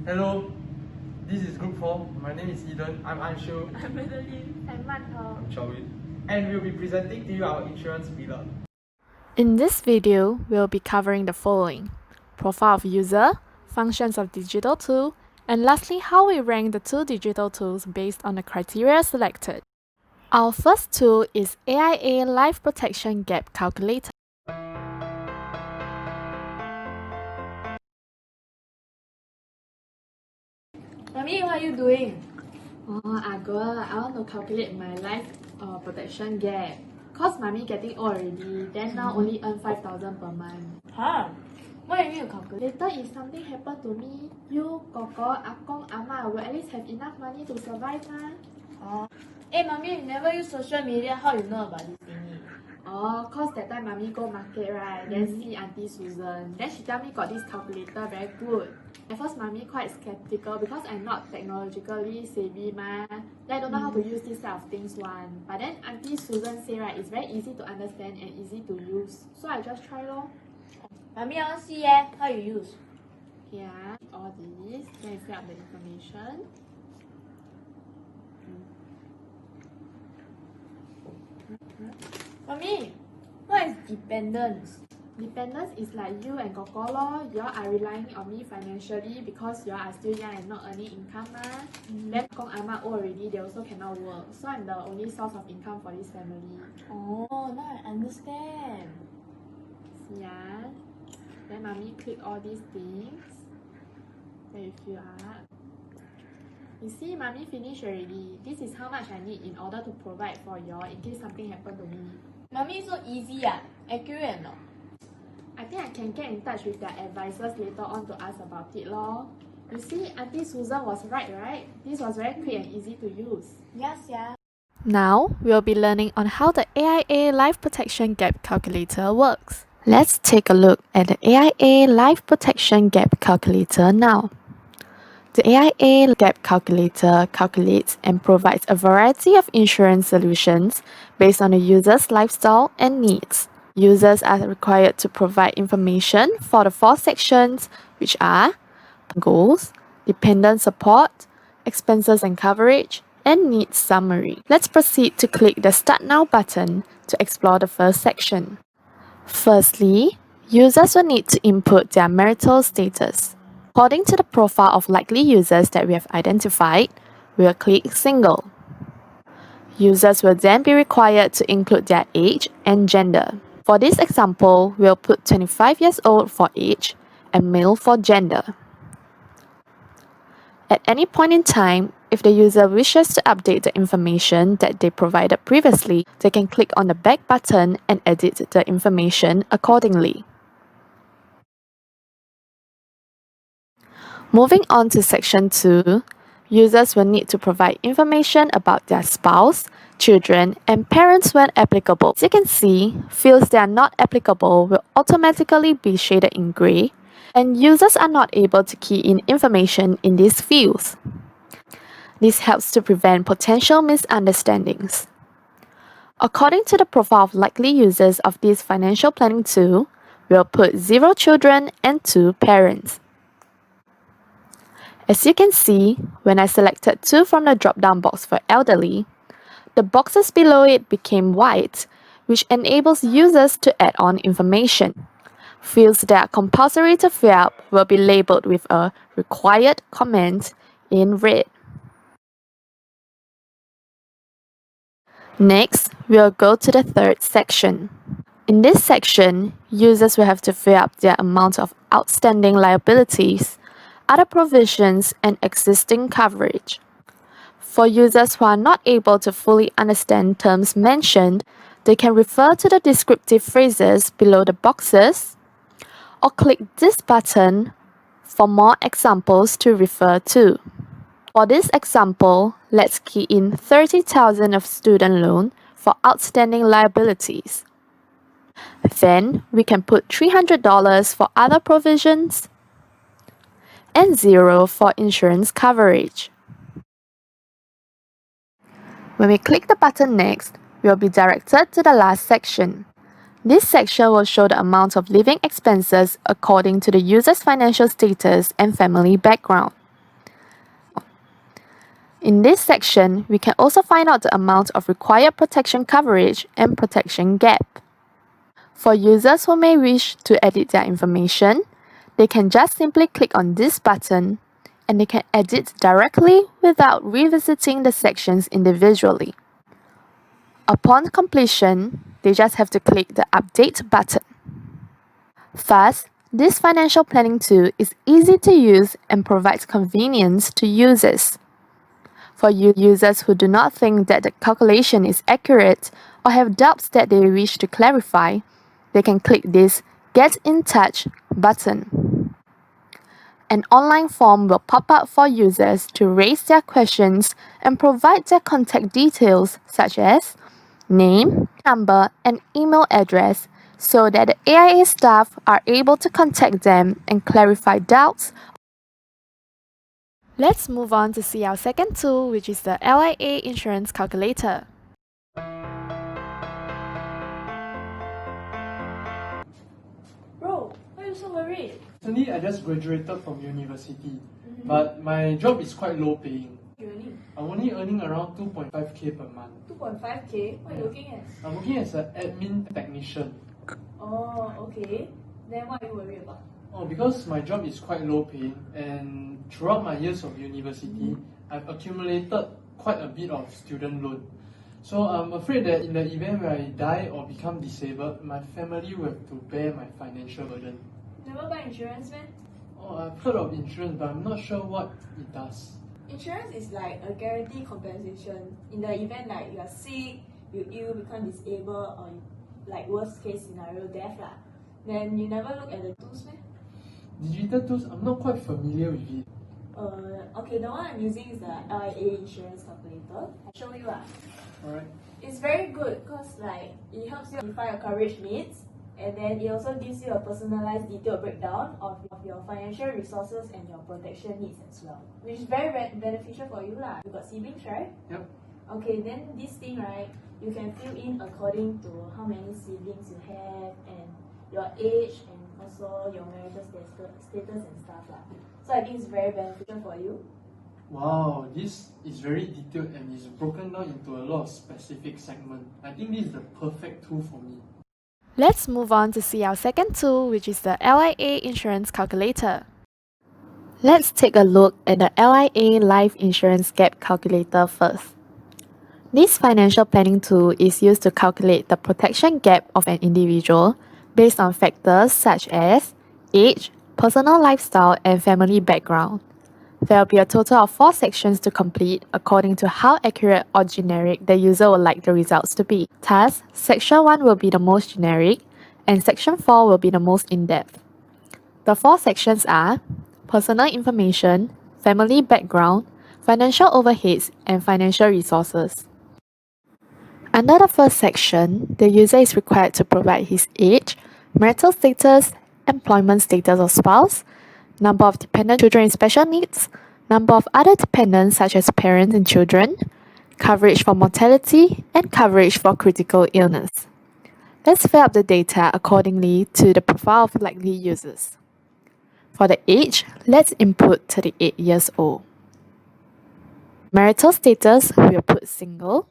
Hello, this is Group 4. My name is Eden. I'm Anshu. I'm Madeline. I'm Manto. Shall we? And we'll be presenting to you our insurance pillar. In this video, we'll be covering the following: profile of user, functions of digital tool, and lastly, how we rank the two digital tools based on the criteria selected. Our first tool is AIA Life Protection Gap Calculator. Mommy, what are you doing? Girl, I want to calculate my life protection gap. Cause mommy getting old already, then now only earn 5,000 per month. Huh? What you need to calculate? Later, if something happen to me, you, Koko, Akong, Ama will at least have enough money to survive, ma. Hey, Mommy, you never use social media. How you know about this thingy? Cause that time mommy go market, right? Then see Auntie Susan. Then she tell me got this calculator very good. At first, mommy quite skeptical because I'm not technologically savvy, ma. Then I don't know how to use this type of things one. But then Auntie Susan say, right, it's very easy to understand and easy to use. So I just try lor. Mommy, I want to see how you use. Yeah, all this. Then you fill up the information. Mommy, what is dependence? Dependence is like you and Koko lor. Y'all are relying on me financially because y'all are still young and not earning income, ma. Then Kong Ama old already, they also cannot work. So I'm the only source of income for this family. Oh, now I understand. See ya. Then mommy click all these things. Then you fill up. You see, mommy finished already. This is how much I need in order to provide for y'all in case something happen to me. Mommy, so easy accurate or not? I think I can get in touch with their advisors later on to ask about it lor. You see, Auntie Susan was right? This was very quick and easy to use. Yes, yeah. Now, we'll be learning on how the AIA Life Protection Gap Calculator works. Let's take a look at the AIA Life Protection Gap Calculator now. The AIA Gap Calculator calculates and provides a variety of insurance solutions based on the user's lifestyle and needs. Users are required to provide information for the four sections, which are goals, dependent support, expenses and coverage, and needs summary. Let's proceed to click the Start Now button to explore the first section. Firstly, users will need to input their marital status. According to the profile of likely users that we have identified, we'll click Single. Users will then be required to include their age and gender. For this example, we'll put 25 years old for age and male for gender. At any point in time, if the user wishes to update the information that they provided previously, they can click on the Back button and edit the information accordingly. Moving on to Section 2, users will need to provide information about their spouse, children, and parents when applicable. As you can see, fields that are not applicable will automatically be shaded in grey, and users are not able to key in information in these fields. This helps to prevent potential misunderstandings. According to the profile of likely users of this financial planning tool, we'll put 0 children and 2 parents. As you can see, when I selected 2 from the drop-down box for elderly, the boxes below it became white, which enables users to add on information. Fields that are compulsory to fill up will be labeled with a required comment in red. Next, we'll go to the third section. In this section, users will have to fill up their amount of outstanding liabilities, other provisions, and existing coverage. For users who are not able to fully understand terms mentioned, they can refer to the descriptive phrases below the boxes or click this button for more examples to refer to. For this example, let's key in 30,000 of student loan for outstanding liabilities. Then we can put $300 for other provisions and 0 for insurance coverage. When we click the button next, we will be directed to the last section. This section will show the amount of living expenses according to the user's financial status and family background. In this section, we can also find out the amount of required protection coverage and protection gap. For users who may wish to edit their information, they can just simply click on this button and they can edit directly without revisiting the sections individually. Upon completion, they just have to click the Update button. Thus, this financial planning tool is easy to use and provides convenience to users. For users who do not think that the calculation is accurate or have doubts that they wish to clarify, they can click this Get in Touch button. An online form will pop up for users to raise their questions and provide their contact details such as name, number, and email address so that the AIA staff are able to contact them and clarify doubts. Let's move on to see our second tool, which is the LIA Insurance Calculator. Bro, why are you so worried? Recently, I just graduated from university, but my job is quite low paying. You're earning I'm only earning around 2.5k per month. 2.5k? What are you looking at? I'm working as an admin technician. Oh, okay. Then what are you worried about? Oh, because my job is quite low paying, and throughout my years of university, I've accumulated quite a bit of student loan. So I'm afraid that in the event where I die or become disabled, my family will have to bear my financial burden. Never buy insurance, man? Oh, I've heard of insurance, but I'm not sure what it does. Insurance is like a guaranteed compensation in the event like you are sick, you ill, become disabled, or like worst case scenario, death lah. Then you never look at the tools, man? Digital tools, I'm not quite familiar with it. Okay, the one I'm using is the LIA insurance calculator. I'll show you lah. Alright. It's very good because like it helps you define your coverage needs, and then it also gives you a personalized detailed breakdown of your financial resources and your protection needs as well, which is very beneficial for you lah. You got siblings, right? Yep. Okay, then this thing, right, you can fill in according to how many siblings you have and your age and also your marital status and stuff lah. So I think it's very beneficial for you. Wow, this is very detailed and is broken down into a lot of specific segments. I think this is the perfect tool for me. Let's move on to see our second tool, which is the LIA Insurance Calculator. Let's take a look at the LIA Life Insurance Gap Calculator first. This financial planning tool is used to calculate the protection gap of an individual based on factors such as age, personal lifestyle, and family background. There will be a total of 4 sections to complete according to how accurate or generic the user would like the results to be. Thus, Section 1 will be the most generic and Section 4 will be the most in-depth. The 4 sections are personal information, family background, financial overheads, and financial resources. Under the first section, the user is required to provide his age, marital status, employment status of spouse, number of dependent children with special needs, number of other dependents such as parents and children, coverage for mortality, and coverage for critical illness. Let's fill up the data accordingly to the profile of likely users. For the age, let's input 38 years old. Marital status, we'll put single.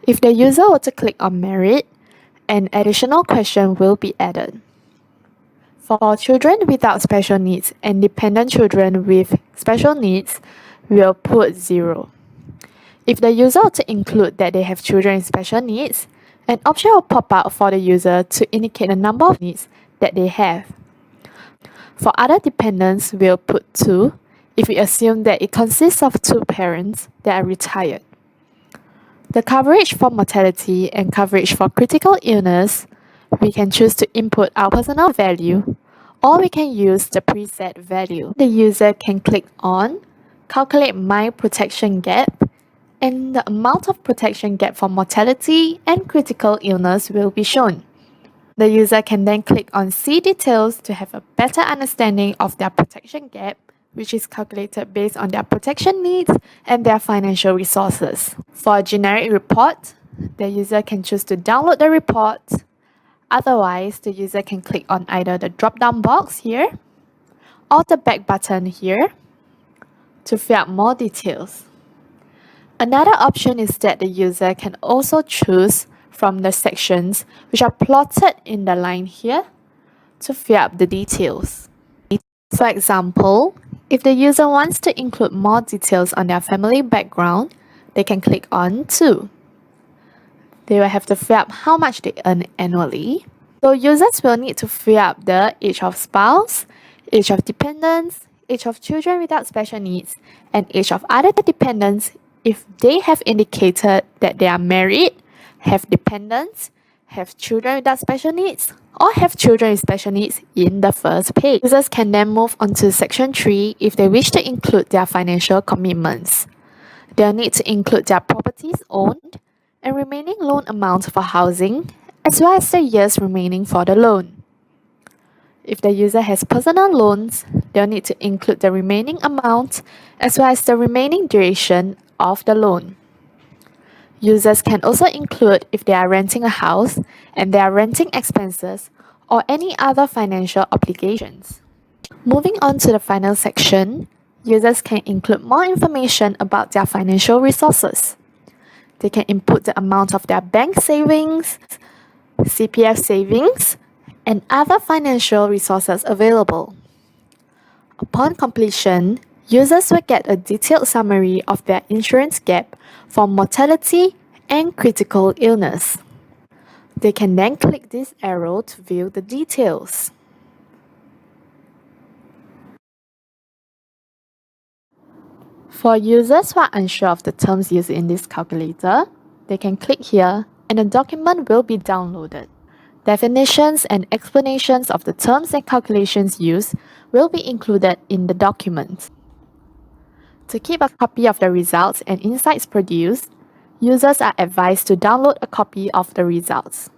If the user were to click on married, an additional question will be added. For children without special needs and dependent children with special needs, we'll put 0. If the user were to include that they have children with special needs, an option will pop up for the user to indicate the number of needs that they have. For other dependents, we'll put 2 if we assume that it consists of 2 parents that are retired. The coverage for mortality and coverage for critical illness, we can choose to input our personal value, or we can use the preset value. The user can click on Calculate My Protection Gap, and the amount of protection gap for mortality and critical illness will be shown. The user can then click on See Details to have a better understanding of their protection gap, which is calculated based on their protection needs and their financial resources. For a generic report, the user can choose to download the report. Otherwise, the user can click on either the drop-down box here, or the back button here, to fill up more details. Another option is that the user can also choose from the sections which are plotted in the line here to fill up the details. For example, if the user wants to include more details on their family background, they can click on 2. They will have to fill up how much they earn annually. So users will need to fill up the age of spouse, age of dependents, age of children without special needs, and age of other dependents if they have indicated that they are married, have dependents, have children without special needs, or have children with special needs in the first page. Users can then move on to section 3 if they wish to include their financial commitments. They'll need to include their properties owned and remaining loan amounts for housing, as well as the years remaining for the loan. If the user has personal loans, they'll need to include the remaining amount as well as the remaining duration of the loan. Users can also include if they are renting a house and their renting expenses or any other financial obligations. Moving on to the final section, users can include more information about their financial resources. They can input the amount of their bank savings, CPF savings, and other financial resources available. Upon completion, users will get a detailed summary of their insurance gap for mortality and critical illness. They can then click this arrow to view the details. For users who are unsure of the terms used in this calculator, they can click here and the document will be downloaded. Definitions and explanations of the terms and calculations used will be included in the document. To keep a copy of the results and insights produced, users are advised to download a copy of the results.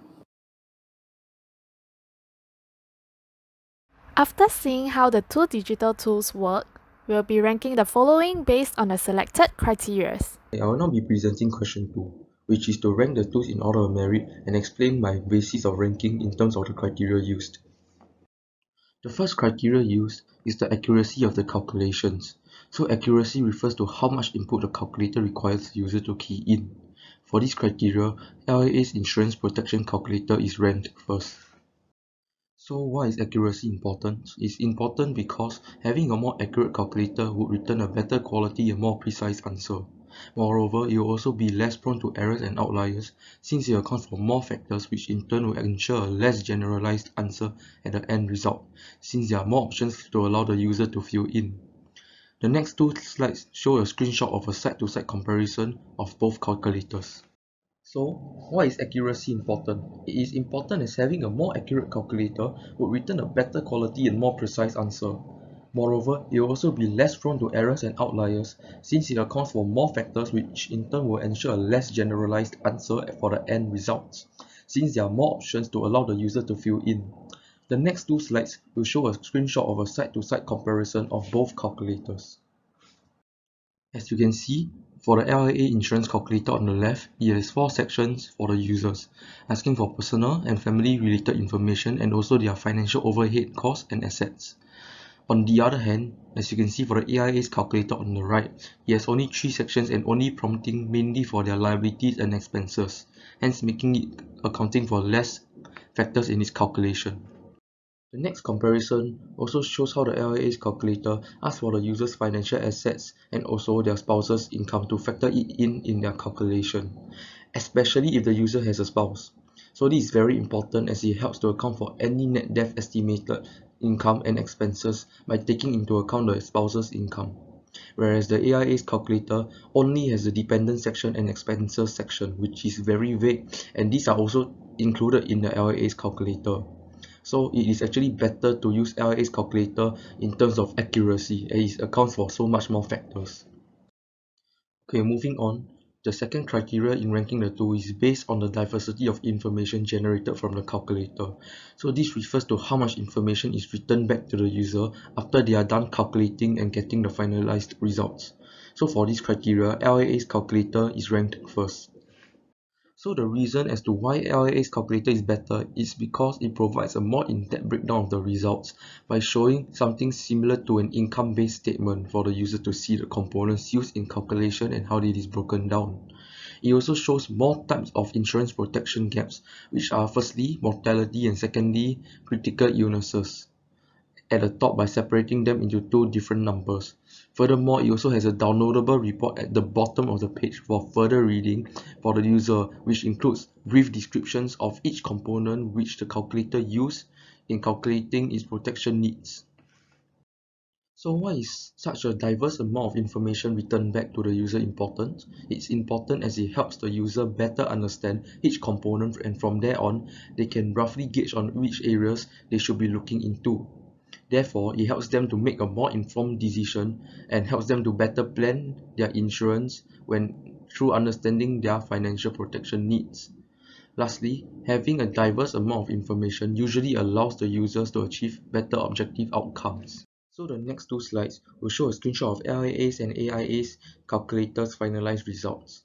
After seeing how the two digital tools work, we'll be ranking the following based on the selected criteria. I will now be presenting question 2, which is to rank the tools in order of merit and explain my basis of ranking in terms of the criteria used. The first criteria used is the accuracy of the calculations. So accuracy refers to how much input the calculator requires the user to key in. For this criteria, LIA's insurance protection calculator is ranked first. So why is accuracy important? It's important because having a more accurate calculator would return a better quality and more precise answer. Moreover, it will also be less prone to errors and outliers since it accounts for more factors which in turn will ensure a less generalized answer at the end result since there are more options to allow the user to fill in. The next two slides show a screenshot of a side-to-side comparison of both calculators. So, why is accuracy important? It is important as having a more accurate calculator would return a better quality and more precise answer. Moreover, it will also be less prone to errors and outliers since it accounts for more factors which in turn will ensure a less generalized answer for the end results since there are more options to allow the user to fill in. The next two slides will show a screenshot of a side-to-side comparison of both calculators. As you can see, for the LIA insurance calculator on the left, it has 4 sections for the users, asking for personal and family related information and also their financial overhead costs and assets. On the other hand, as you can see for the AIA's calculator on the right, it has only 3 sections and only prompting mainly for their liabilities and expenses, hence making it accounting for less factors in its calculation. The next comparison also shows how the LIA's calculator asks for the user's financial assets and also their spouse's income to factor it in their calculation, especially if the user has a spouse. So this is very important as it helps to account for any net death estimated income and expenses by taking into account the spouse's income. Whereas the AIA's calculator only has the dependent section and expenses section, which is very vague, and these are also included in the LIA's calculator. So it is actually better to use LIA's calculator in terms of accuracy as it accounts for so much more factors. Okay, moving on. The second criteria in ranking the tool is based on the diversity of information generated from the calculator. So this refers to how much information is returned back to the user after they are done calculating and getting the finalized results. So for this criteria, LIA's calculator is ranked first. So the reason as to why LIA's calculator is better is because it provides a more in-depth breakdown of the results by showing something similar to an income-based statement for the user to see the components used in calculation and how it is broken down. It also shows more types of insurance protection gaps, which are firstly mortality and secondly critical illnesses, at the top by separating them into two different numbers. Furthermore, it also has a downloadable report at the bottom of the page for further reading for the user, which includes brief descriptions of each component which the calculator used in calculating its protection needs. So why is such a diverse amount of information returned back to the user important? It's important as it helps the user better understand each component, and from there on, they can roughly gauge on which areas they should be looking into. Therefore, it helps them to make a more informed decision and helps them to better plan their insurance through understanding their financial protection needs. Lastly, having a diverse amount of information usually allows the users to achieve better objective outcomes. So the next two slides will show a screenshot of LIA's and AIA's calculators' finalized results.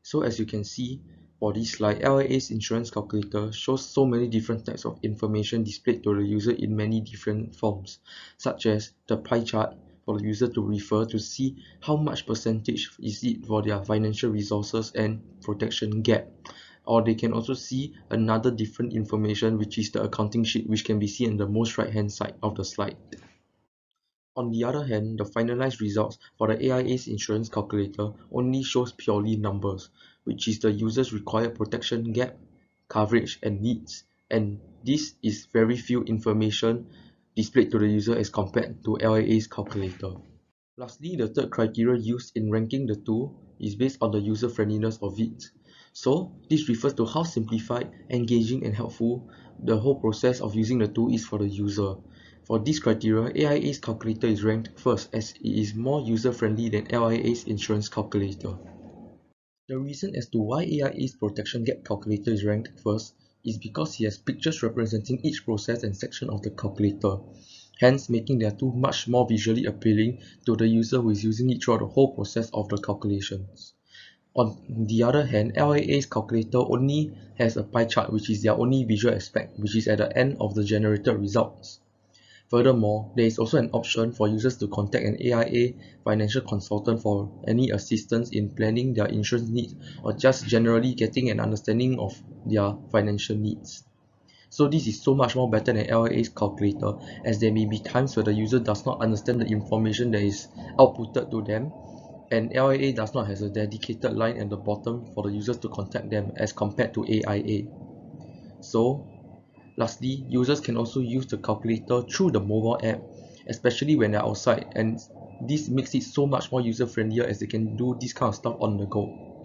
So as you can see, for this slide, LIA's insurance calculator shows so many different types of information displayed to the user in many different forms, such as the pie chart for the user to refer to see how much percentage is it for their financial resources and protection gap. Or they can also see another different information, which is the accounting sheet, which can be seen on the most right hand side of the slide. On the other hand, the finalized results for the AIA's insurance calculator only shows purely numbers, which is the user's required protection gap, coverage, and needs, and this is very few information displayed to the user as compared to LIA's calculator. Lastly, the third criteria used in ranking the tool is based on the user friendliness of it. So, this refers to how simplified, engaging, and helpful the whole process of using the tool is for the user. For this criteria, AIA's calculator is ranked first as it is more user-friendly than LIA's insurance calculator. The reason as to why AIA's protection gap calculator is ranked first is because it has pictures representing each process and section of the calculator, hence making their tool much more visually appealing to the user who is using it throughout the whole process of the calculations. On the other hand, LIA's calculator only has a pie chart, which is their only visual aspect, which is at the end of the generated results. Furthermore, there is also an option for users to contact an AIA financial consultant for any assistance in planning their insurance needs or just generally getting an understanding of their financial needs. So this is so much more better than LIA's calculator, as there may be times where the user does not understand the information that is outputted to them, and LIA does not have a dedicated line at the bottom for the users to contact them as compared to AIA. So, lastly, users can also use the calculator through the mobile app, especially when they're outside, and this makes it so much more user-friendlier as they can do this kind of stuff on the go.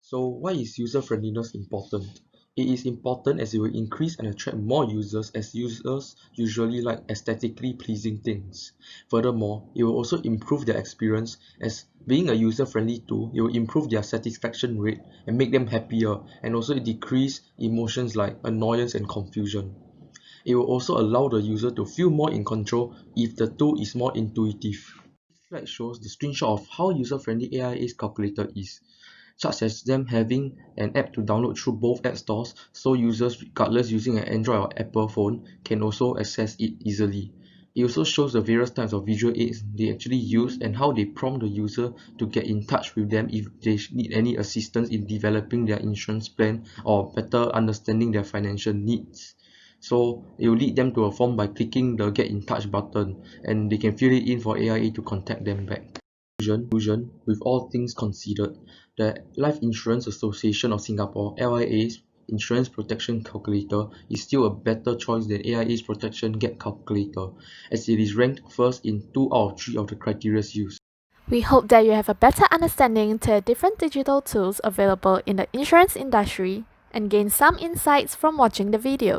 So why is user-friendliness important? It is important as it will increase and attract more users, as users usually like aesthetically pleasing things. Furthermore, it will also improve their experience, as being a user-friendly tool, it will improve their satisfaction rate and make them happier, and also decrease emotions like annoyance and confusion. It will also allow the user to feel more in control if the tool is more intuitive. This slide shows the screenshot of how user-friendly AIA's calculator is, such as them having an app to download through both app stores, so users regardless using an Android or Apple phone can also access it easily. It also shows the various types of visual aids they actually use and how they prompt the user to get in touch with them if they need any assistance in developing their insurance plan or better understanding their financial needs. So it will lead them to a form by clicking the get in touch button, and they can fill it in for AIA to contact them back. Conclusion, with all things considered, the Life Insurance Association of Singapore (LIA's) insurance protection calculator is still a better choice than AIA's protection gap calculator, as it is ranked first in 2 out of 3 of the criteria used. We hope that you have a better understanding to the different digital tools available in the insurance industry and gain some insights from watching the video.